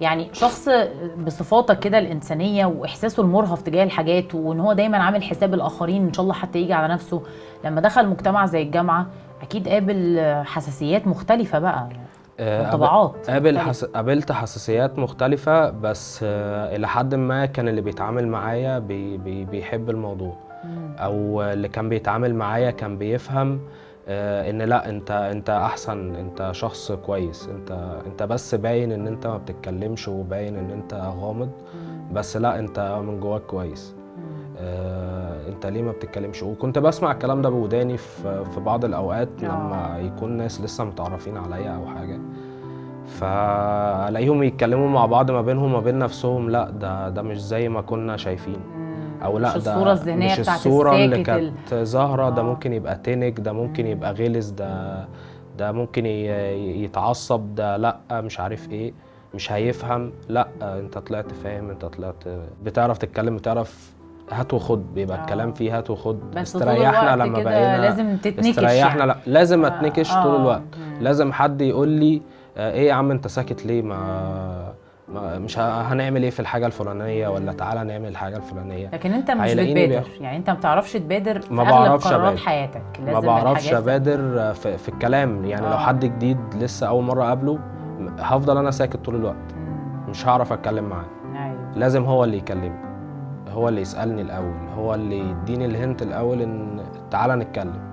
يعني شخص بصفاتك كده الانسانيه واحساسه المرهف تجاه الحاجات، وان هو دايما عامل حساب الاخرين ان شاء الله حتى يجي على نفسه، لما دخل مجتمع زي الجامعه اكيد قابل حساسيات مختلفه بقى، وانطباعات مختلفه. قابلت حساسيات مختلفة، بس إلى حد ما كان اللي بيتعامل معايا بيحب الموضوع، أو اللي كان بيتعامل معايا كان بيفهم إن لا، أنت أحسن، أنت شخص كويس، أنت بس باين إن أنت ما بتتكلمش وباين إن أنت غامض، بس لا، أنت من جواك كويس. انت ليه ما بتتكلمش؟ وكنت بسمع الكلام ده بوداني في بعض الاوقات لما يكون ناس لسه متعرفين عليا او حاجه، فالاقيهم يتكلموا مع بعض ما بينهم وما بين نفسهم، لا ده مش زي ما كنا شايفين، او مش لا الصوره ده الذهنيه مش بتاعت الصوره اللي الساكت كانت ظاهره، ده ممكن يبقى تنك، ده ممكن يبقى غلس، ده ممكن يتعصب، ده لا مش عارف ايه، مش هيفهم. لا، انت طلعت فاهم، انت طلعت بتعرف تتكلم، بتعرف هات وخد، بيبقى الكلام فيه هات وخد. بس طول استريحنا الوقت لما كده بقينا لازم تتنكش استريحنا، يعني. لا لازم اتنكش طول الوقت، مم. لازم حد يقول لي ايه يا عم انت ساكت ليه، ما مش هنعمل ايه في الحاجه الفلانيه، ولا تعالى نعمل الحاجه الفلانيه. لكن انت مش هيلاقيني بتبادر، يعني انت ما بتعرفش تبادر في ما اغلب بعرفش قرارات ابادر، حياتك، ما لازم بعرفش الحاجات ابادر في الكلام، يعني لو حد جديد لسه اول مره اقابله هفضل انا ساكت طول الوقت، مش هعرف اتكلم معاه. ايوه. لازم هو اللي يكلمني، هو اللي يسالني الاول، هو اللي يديني الهنت الاول ان تعالى نتكلم.